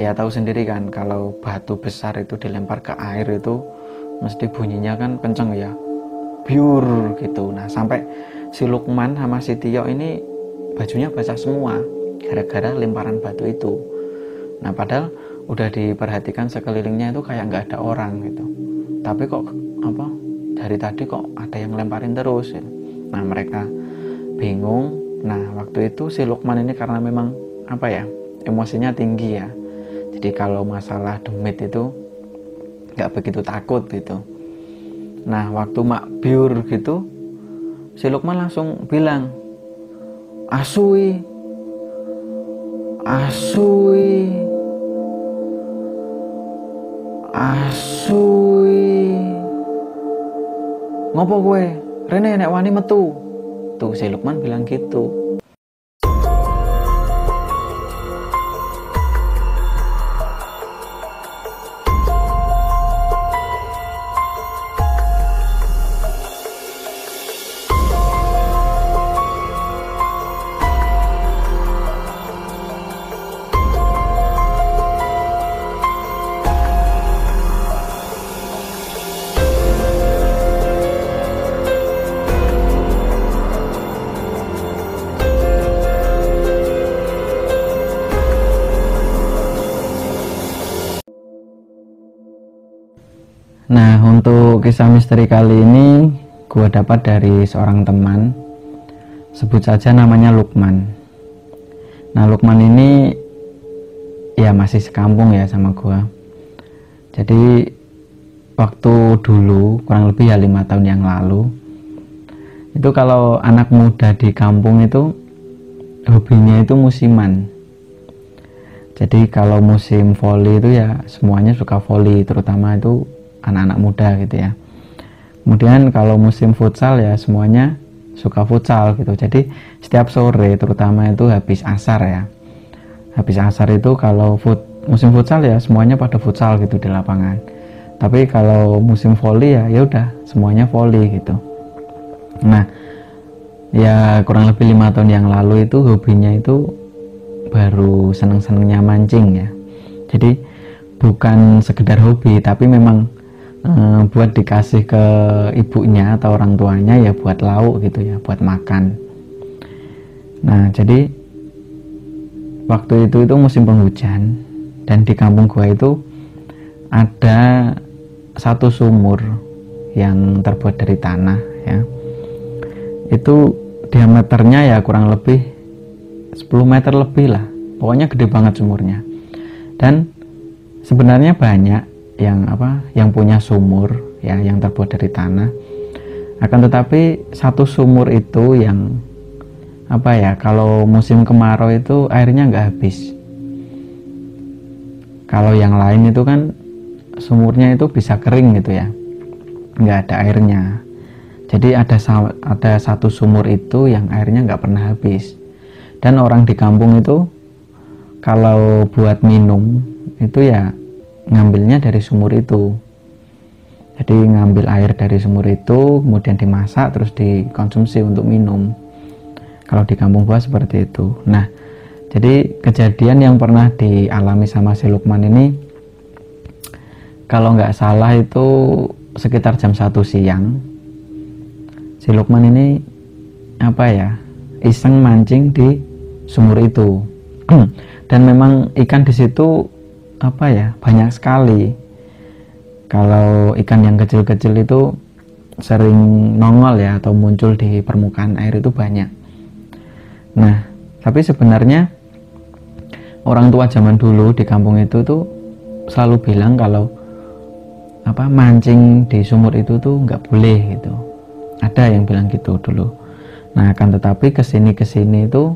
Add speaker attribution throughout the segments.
Speaker 1: ya tahu sendiri kan, kalau batu besar itu dilempar ke air itu mesti bunyinya kan kenceng ya, biur gitu. Nah sampai si Lukman sama si Tio ini bajunya basah semua gara-gara lemparan batu itu. Nah padahal udah diperhatikan sekelilingnya itu kayak nggak ada orang gitu, tapi kok apa dari tadi kok ada yang lemparin terus gitu. Nah mereka bingung. Nah waktu itu si Lukman ini karena memang apa ya, emosinya tinggi ya, jadi kalau masalah demit itu nggak begitu takut gitu. Nah waktu mak biur gitu, si Lukman langsung bilang, asui, asui, asui, ngopo gue, Rene nek wani metu. Tuh si Lukman bilang gitu. Nah untuk kisah misteri kali ini gue dapat dari seorang teman, sebut saja namanya Lukman. Nah Lukman ini ya masih sekampung ya sama gue. Jadi waktu dulu kurang lebih ya 5 tahun yang lalu, itu kalau anak muda di kampung itu hobinya itu musiman. Jadi kalau musim voli itu ya semuanya suka voli, terutama itu anak-anak muda gitu ya. Kemudian kalau musim futsal ya semuanya suka futsal gitu. Jadi setiap sore terutama itu habis asar ya, habis asar itu kalau musim futsal ya semuanya pada futsal gitu di lapangan. Tapi kalau musim voli ya udah semuanya voli gitu. Nah ya kurang lebih 5 tahun yang lalu itu hobinya itu baru seneng-senengnya mancing ya. Jadi bukan sekedar hobi, tapi memang buat dikasih ke ibunya atau orang tuanya ya buat lauk gitu ya, buat makan. Nah jadi waktu itu musim penghujan, dan di kampung gua itu ada satu sumur yang terbuat dari tanah ya. Itu diameternya ya kurang lebih 10 meter lebih lah, pokoknya gede banget sumurnya. Dan sebenarnya banyak yang punya sumur ya yang terbuat dari tanah, akan tetapi satu sumur itu yang kalau musim kemarau itu airnya nggak habis. Kalau yang lain itu kan sumurnya itu bisa kering gitu ya, nggak ada airnya. Jadi ada satu sumur itu yang airnya nggak pernah habis, dan orang di kampung itu kalau buat minum itu ya ngambilnya dari sumur itu. Jadi ngambil air dari sumur itu kemudian dimasak terus dikonsumsi untuk minum. Kalau di kampung gua seperti itu. Nah jadi kejadian yang pernah dialami sama si Lukman ini, kalau nggak salah itu sekitar jam 1 siang, si Lukman ini iseng mancing di sumur itu. Dan memang ikan di situ banyak sekali. Kalau ikan yang kecil-kecil itu sering nongol ya atau muncul di permukaan air itu banyak. Nah tapi sebenarnya orang tua zaman dulu di kampung itu tuh selalu bilang kalau mancing di sumur itu tuh nggak boleh gitu. Ada yang bilang gitu dulu. Nah akan tetapi kesini itu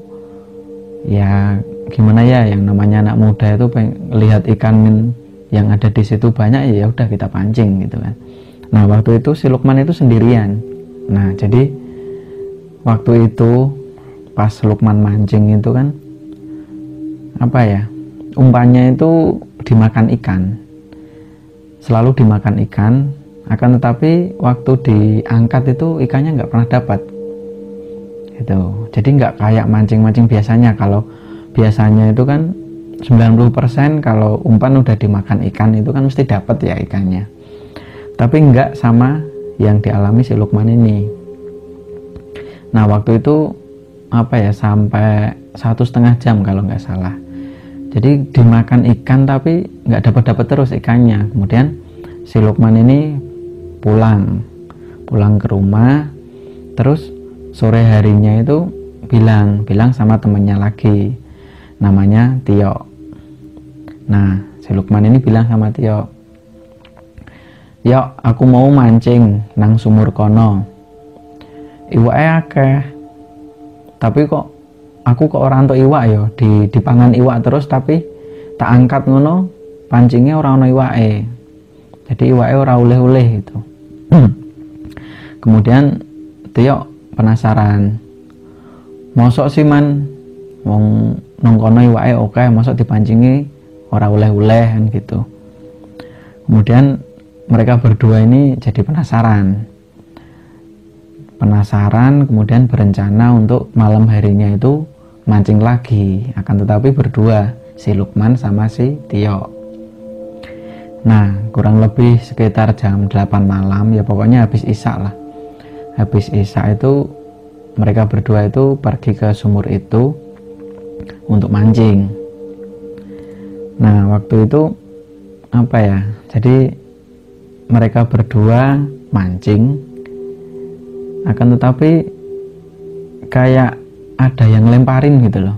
Speaker 1: ya gimana ya, yang namanya anak muda itu lihat ikan yang ada di situ banyak, ya udah kita pancing gitu kan. Nah waktu itu si Lukman itu sendirian. Nah jadi waktu itu pas Lukman mancing itu kan umpannya itu dimakan ikan, selalu dimakan ikan. Akan tetapi waktu diangkat itu ikannya nggak pernah dapat gitu. Jadi nggak kayak mancing-mancing biasanya. Kalau biasanya itu kan 90% kalau umpan udah dimakan ikan itu kan mesti dapat ya ikannya. Tapi enggak sama yang dialami si Lukman ini. Nah waktu itu sampai 1,5 jam kalau nggak salah. Jadi dimakan ikan tapi nggak dapat terus ikannya. Kemudian si Lukman ini pulang ke rumah, terus sore harinya itu bilang sama temennya lagi, namanya Tio. Nah si Lukman ini bilang sama Tio, "Yo, aku mau mancing nang sumur kono. Iwake akeh. Tapi kok aku orang entuk iwak yo, dipangan iwak terus tapi tak angkat ngono, pancingnya ora ono iwake. Jadi iwake ora oleh-oleh gitu." Kemudian Tio penasaran. Mosok sih man wong nang kono iwake oke, mosok dipancingi ora oleh-oleh kan gitu. Kemudian mereka berdua ini jadi penasaran, kemudian berencana untuk malam harinya itu mancing lagi, akan tetapi berdua, si Lukman sama si Tio. Nah kurang lebih sekitar jam 8 malam, ya pokoknya habis isya lah. Habis isya itu mereka berdua itu pergi ke sumur itu untuk mancing. Nah waktu itu jadi mereka berdua mancing, akan tetapi kayak ada yang lemparin gitu loh.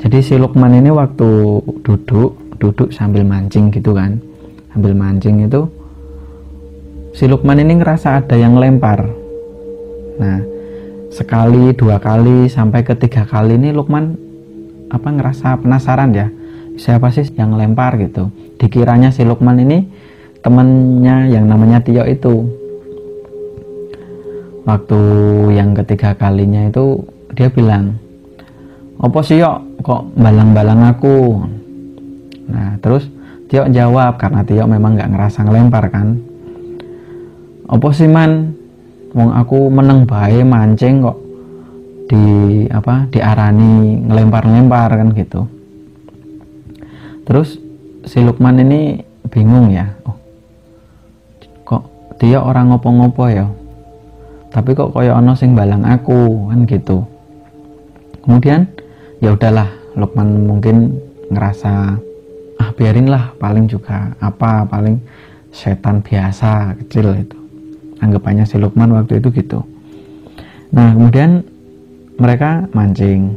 Speaker 1: Jadi si Lukman ini waktu duduk sambil mancing gitu kan, sambil mancing itu si Lukman ini ngerasa ada yang lempar. Nah sekali, 2 kali, sampai ke 3 kali ini Lukman ngerasa penasaran ya, siapa sih yang lempar gitu. Dikiranya si Lukman ini temannya yang namanya Tio itu. Waktu yang ketiga kalinya itu dia bilang, "Opo sih yo kok balang-balang aku?" Nah terus Tio jawab, karena Tio memang nggak ngerasa ngelempar kan, "Opo sih man, wong aku meneng bae mancing kok diarani ngelempar-ngelempar kan gitu." Terus si Lukman ini bingung ya, kok Tio orang ngopo-ngopo ya, tapi kok koyo ono sing balang aku kan gitu. Kemudian ya udahlah, Lukman mungkin ngerasa biarin lah, paling juga paling setan biasa kecil itu, anggapannya si Lukman waktu itu gitu. Nah kemudian mereka mancing,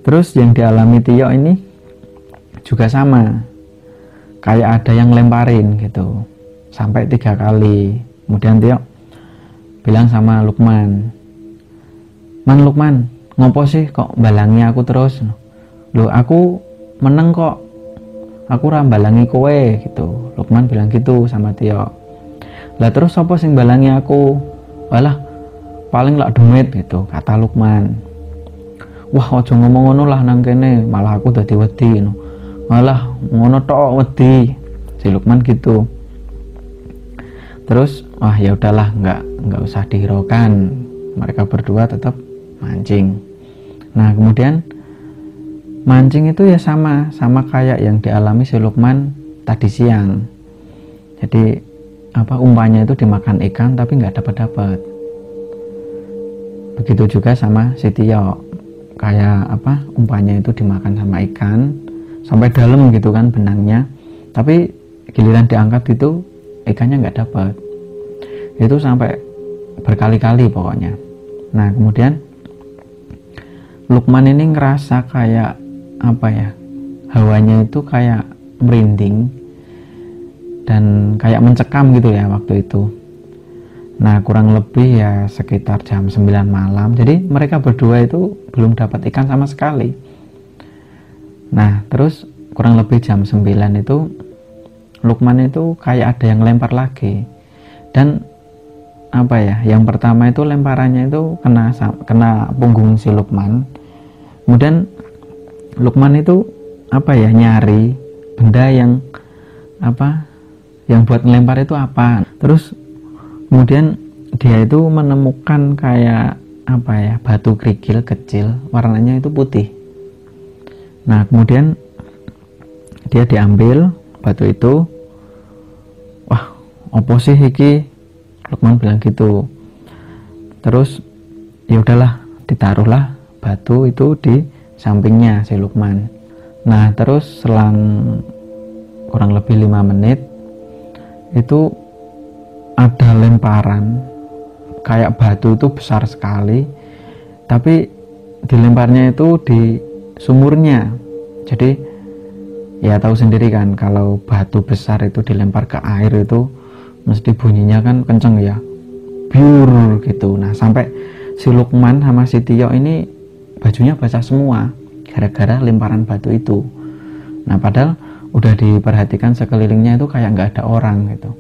Speaker 1: terus yang dialami Tio ini juga sama, kayak ada yang lemparin gitu sampai 3 kali. Kemudian Tio bilang sama Lukman, Lukman, ngopo sih kok balangi aku terus? Loh aku meneng kok, aku rambalangi kowe gitu. Lukman bilang gitu sama Tio. Lah terus apa sing balangi aku? Walah paling lak demit gitu, kata Lukman. Wah ojo ngomong ngono lah nang kene, malah aku dadi wedi. Malah ngono tok wedi, si Lukman gitu. Terus ya udahlah, nggak usah dihiraukan, mereka berdua tetap mancing. Nah kemudian mancing itu ya sama kayak yang dialami si Lukman tadi siang. Jadi umpannya itu dimakan ikan tapi nggak dapat. Begitu juga sama si Tio, kayak umpannya itu dimakan sama ikan sampai dalam gitu kan benangnya, tapi giliran diangkat itu ikannya nggak dapat. Itu sampai berkali-kali pokoknya. Nah kemudian Lukman ini ngerasa kayak hawanya itu kayak merinding dan kayak mencekam gitu ya waktu itu. Nah kurang lebih ya sekitar jam 9 malam, jadi mereka berdua itu belum dapat ikan sama sekali. Nah terus kurang lebih jam 9 itu Lukman itu kayak ada yang lempar lagi, dan yang pertama itu lemparannya itu kena punggung si Lukman. Kemudian Lukman itu nyari benda yang buat ngelempar itu apa. Terus kemudian dia itu menemukan kayak batu kerikil kecil, warnanya itu putih. Nah kemudian dia diambil batu itu. Wah, opo sih iki, Lukman bilang gitu. Terus ya udahlah, ditaruhlah batu itu di sampingnya si Lukman. Nah terus selang kurang lebih 5 menit itu ada lemparan kayak batu itu besar sekali, tapi dilemparnya itu di sumurnya. Jadi ya tahu sendiri kan, kalau batu besar itu dilempar ke air itu mesti bunyinya kan kenceng ya, biur gitu. Nah sampai si Lukman sama si Tio ini bajunya basah semua gara-gara lemparan batu itu. Nah padahal udah diperhatikan sekelilingnya itu kayak nggak ada orang gitu,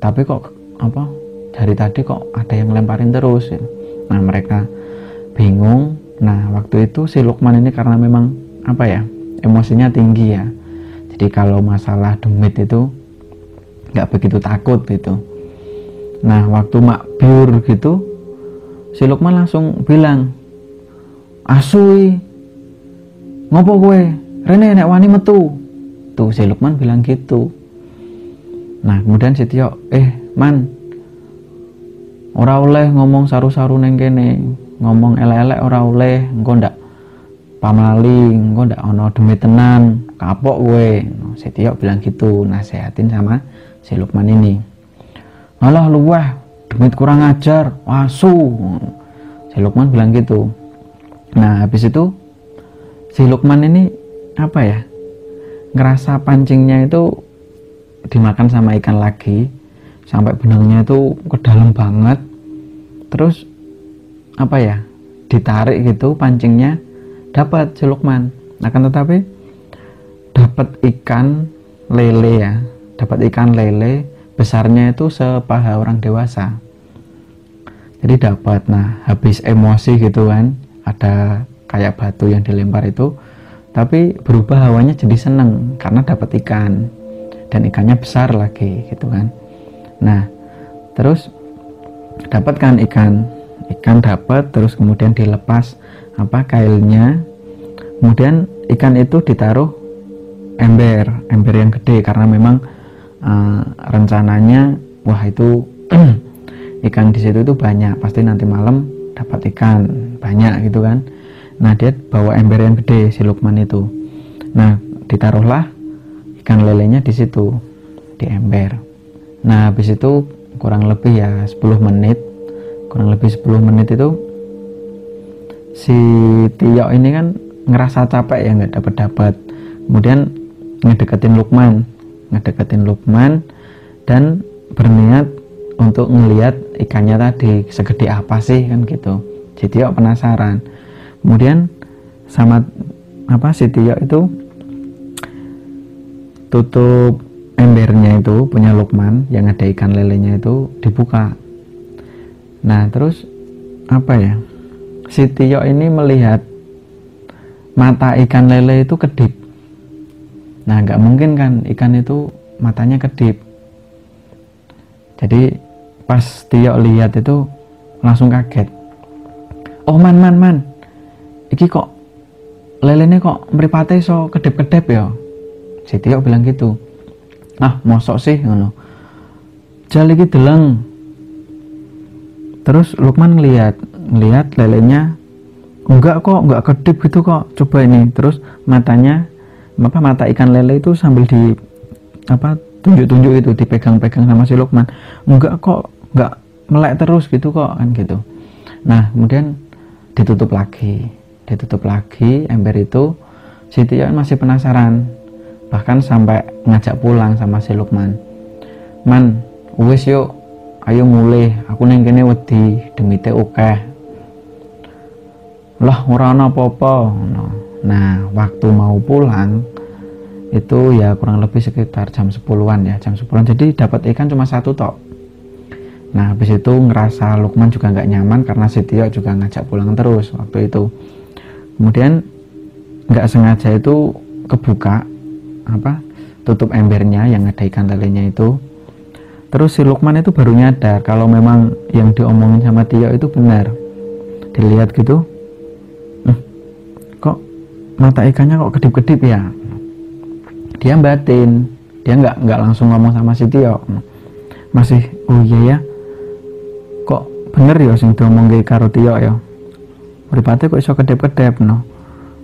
Speaker 1: tapi kok apa dari tadi kok ada yang lemparin terus gitu. Nah mereka bingung. Nah waktu itu si Lukman ini karena memang apa ya, emosinya tinggi ya, jadi kalau masalah demit itu nggak begitu takut gitu. Nah waktu mak biur gitu, si Lukman langsung bilang, "Asui ngopo gue rene nek wani metu." Tuh si Lukman bilang gitu. Nah kemudian si Tio, man, ora oleh ngomong saru-saru neng kene, ngomong elek-elek ora oleh, engko ndak pamali, engko ndak ono demit tenan, kapok gue. Nah, si Tio bilang gitu, nasehatin sama si Lukman ini. "Alah luweh, demit kurang ajar, asu." Si Lukman bilang gitu. Nah habis itu si Lukman ini apa ya, ngerasa pancingnya itu dimakan sama ikan lagi sampai benangnya itu ke dalam banget. Terus apa ya, ditarik gitu pancingnya, dapat si Lukman. Akan tetapi dapat ikan lele ya, dapat ikan lele besarnya itu sepaha orang dewasa. Jadi dapat. Nah habis emosi gitu kan, ada kayak batu yang dilempar itu, tapi berubah hawanya jadi seneng karena dapat ikan, dan ikannya besar lagi gitu kan. Nah terus dapat kan ikan dapat, terus kemudian dilepas apa kailnya, kemudian ikan itu ditaruh ember yang gede karena memang rencananya wah itu ikan di situ itu banyak, pasti nanti malam dapat ikan banyak gitu kan. Nah dia bawa ember yang gede si Lukman itu. Nah ditaruhlah ikan lelenya di situ di ember. Nah habis itu kurang lebih ya 10 menit, kurang lebih 10 menit itu si Tio ini kan ngerasa capek ya, nggak dapat. Kemudian ngedeketin Lukman dan berniat untuk ngelihat ikannya tadi segede apa sih kan gitu. Si Tio penasaran. Kemudian sama apa si Tio itu tutup embernya itu punya Lukman yang ada ikan lelenya itu dibuka. Nah terus apa ya, si Tio ini melihat mata ikan lele itu kedip. Nah nggak mungkin kan ikan itu matanya kedip. Jadi pas Tio lihat itu langsung kaget. "Oh man, iki kok lelene kok mripate so kedip-kedip ya?" Si Tio bilang gitu. "Ah mosok sih ngono, jal iki deleng." Terus Lukman ngelihat lelenya, enggak kok, enggak kedip gitu kok, coba ini. Terus mata ikan lele itu sambil di apa tunjuk-tunjuk itu dipegang-pegang sama si Lukman, enggak kok, enggak melek terus gitu kok kan gitu. Nah kemudian ditutup lagi ember itu. Si Tio masih penasaran, bahkan sampai ngajak pulang sama si Lukman. "Man, wis yuk, ayo mulih, aku neng kene wedi, demite akeh." "Lah ora ana apa-apa." Nah waktu mau pulang itu ya kurang lebih sekitar jam 10-an ya, jam 10-an. Jadi dapat ikan cuma 1 tok. Nah habis itu ngerasa Lukman juga nggak nyaman karena si Tio juga ngajak pulang terus waktu itu. Kemudian nggak sengaja itu kebuka apa tutup embernya yang ada ikan lelenya itu. Terus si Lukman itu baru nyadar kalau memang yang diomongin sama Tio itu benar. Dilihat gitu, kok mata ikannya kok kedip-kedip ya. dia batin, dia nggak langsung ngomong sama si Tio, masih oh iya ya, kok bener ya sing diomong karo Tio ya, mripate kok iso kedep-kedep no.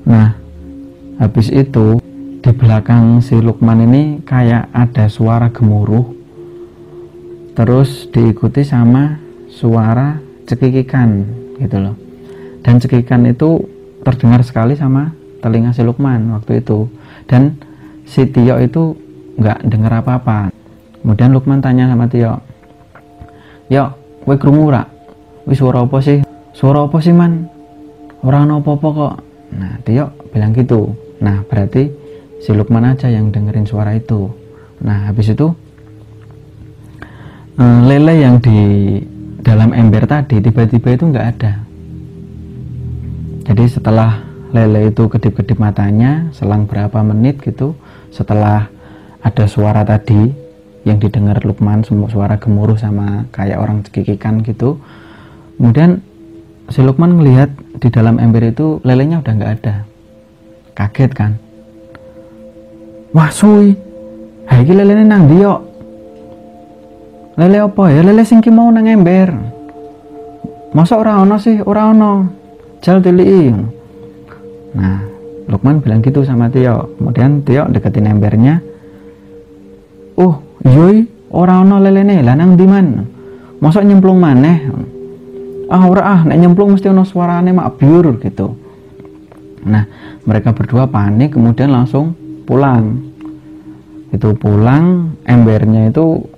Speaker 1: Nah habis itu di belakang si Lukman ini kayak ada suara gemuruh, terus diikuti sama suara cekikikan gitu loh. Dan cekikan itu terdengar sekali sama telinga si Lukman waktu itu, dan si Tio itu nggak dengar apa-apa. Kemudian Lukman tanya sama Tio, "Yo, kowe krungu ora? Wis suara apa sih? Suara apa sih, Man? Ora ono apa-apa kok." Nah, Tio bilang gitu. Nah, berarti si Lukman aja yang dengerin suara itu. Nah, habis itu lele yang di dalam ember tadi tiba-tiba itu nggak ada. Jadi setelah lele itu kedip-kedip matanya, selang berapa menit gitu, setelah ada suara tadi yang didengar Lukman, suara gemuruh sama kayak orang cekikikan gitu, kemudian si Lukman ngelihat di dalam ember itu lelenya udah nggak ada. Kaget kan, wah suwi, hai iki lelene nang ndi yo? Lele apa ya? Lele sing ki mau nang ember. Masa ora ono sih? Ora ono. Jal tiliki. Nah, Lukman bilang gitu sama Tio. Kemudian Tio deketin embernya. Oh, yoi, ora ono lelene. Lah nang ndi man? Masa nyemplung maneh? Ah, ora ah, nek nyemplung mesti ono suarane mak biur gitu. Nah, mereka berdua panik kemudian langsung pulang. Itu pulang, embernya itu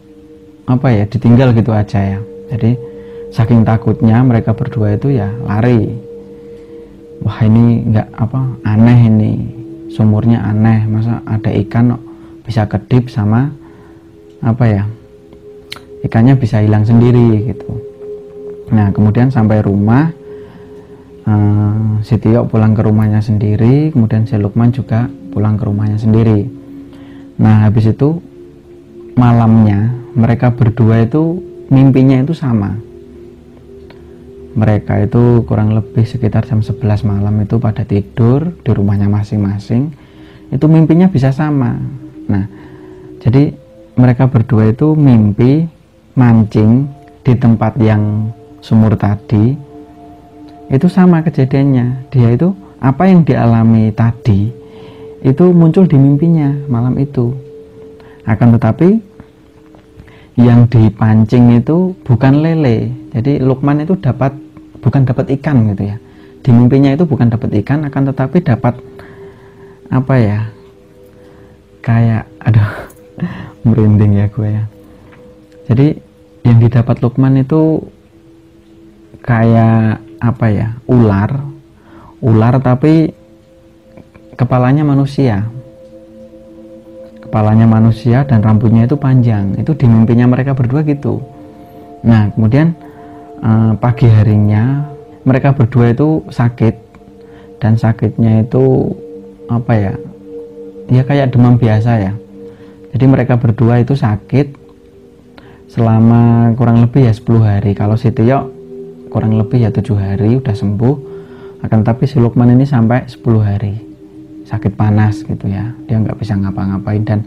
Speaker 1: apa ya, ditinggal gitu aja ya. Jadi saking takutnya mereka berdua itu ya lari. Wah ini nggak apa, aneh ini, sumurnya aneh, masa ada ikan bisa kedip sama apa ya, ikannya bisa hilang sendiri gitu. Nah kemudian sampai rumah, si Tio pulang ke rumahnya sendiri, kemudian si Lukman juga pulang ke rumahnya sendiri. Nah habis itu malamnya mereka berdua itu mimpinya itu sama. Mereka itu kurang lebih sekitar jam 11 malam itu pada tidur di rumahnya masing-masing, itu mimpinya bisa sama. Nah jadi mereka berdua itu mimpi mancing di tempat yang sumur tadi, itu sama kejadiannya. Dia itu apa yang dialami tadi itu muncul di mimpinya malam itu. Akan tetapi yang dipancing itu bukan lele. Jadi Lukman itu bukan dapat ikan gitu ya. Di mimpinya itu bukan dapat ikan, akan tetapi dapat apa ya, kayak aduh merinding ya gue ya. Jadi yang didapat Lukman itu kayak apa ya, ular tapi kepalanya manusia. Kepalanya manusia dan rambutnya itu panjang. Itu di mimpinya mereka berdua gitu. Nah kemudian pagi harinya mereka berdua itu sakit, dan sakitnya itu apa ya, ya kayak demam biasa ya. Jadi mereka berdua itu sakit selama kurang lebih ya 10 hari. Kalau si Tio kurang lebih ya 7 hari udah sembuh, akan tapi si Lukman ini sampai 10 hari sakit panas gitu ya, dia nggak bisa ngapa-ngapain. Dan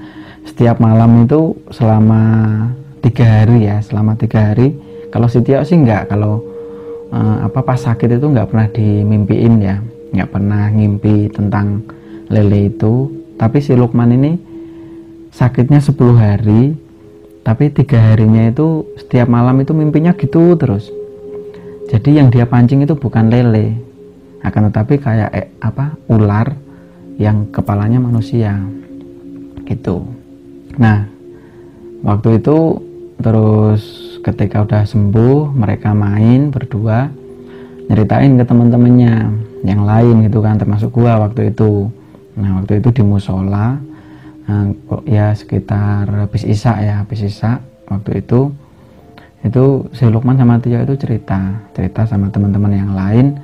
Speaker 1: setiap malam itu selama 3 hari ya, selama 3 hari. Kalau si Tio sih nggak, kalau pas sakit itu nggak pernah dimimpiin ya, nggak pernah ngimpi tentang lele itu. Tapi si Lukman ini sakitnya 10 hari, tapi 3 harinya itu setiap malam itu mimpinya gitu terus. Jadi yang dia pancing itu bukan lele, akan tetapi kayak ular yang kepalanya manusia gitu. Nah waktu itu terus ketika udah sembuh, mereka main berdua, nyeritain ke teman-temannya yang lain gitu kan, termasuk gua waktu itu. Nah waktu itu di musola, ya sekitar habis isya waktu itu si Lukman sama Tio itu cerita sama teman-teman yang lain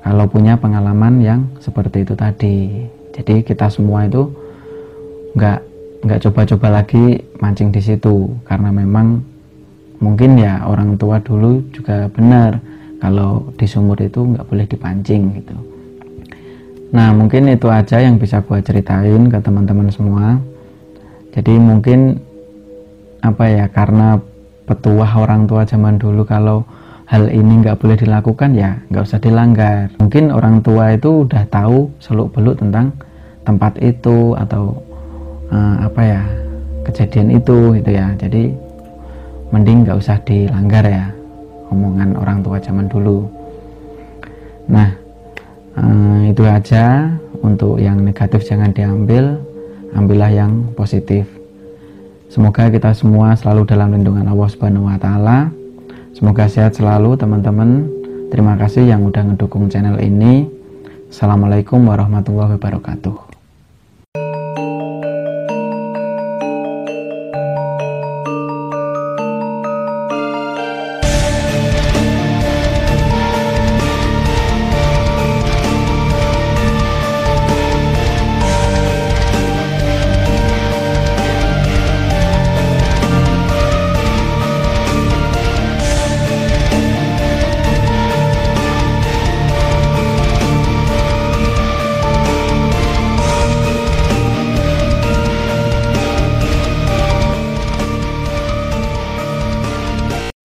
Speaker 1: kalau punya pengalaman yang seperti itu tadi. Jadi kita semua itu nggak coba-coba lagi mancing di situ, karena memang mungkin ya orang tua dulu juga benar kalau di sumur itu nggak boleh dipancing gitu. Nah, mungkin itu aja yang bisa gue ceritain ke teman-teman semua. Jadi mungkin apa ya, karena petuah orang tua zaman dulu kalau hal ini nggak boleh dilakukan ya nggak usah dilanggar. Mungkin orang tua itu udah tahu seluk-beluk tentang tempat itu atau apa ya, kejadian itu gitu ya. Jadi mending nggak usah dilanggar ya omongan orang tua zaman dulu. Nah, itu aja. Untuk yang negatif jangan diambil, ambillah yang positif. Semoga kita semua selalu dalam lindungan Allah Subhanahu wa taala. Semoga sehat selalu teman-teman. Terima kasih yang udah ngedukung channel ini. Assalamualaikum warahmatullahi wabarakatuh.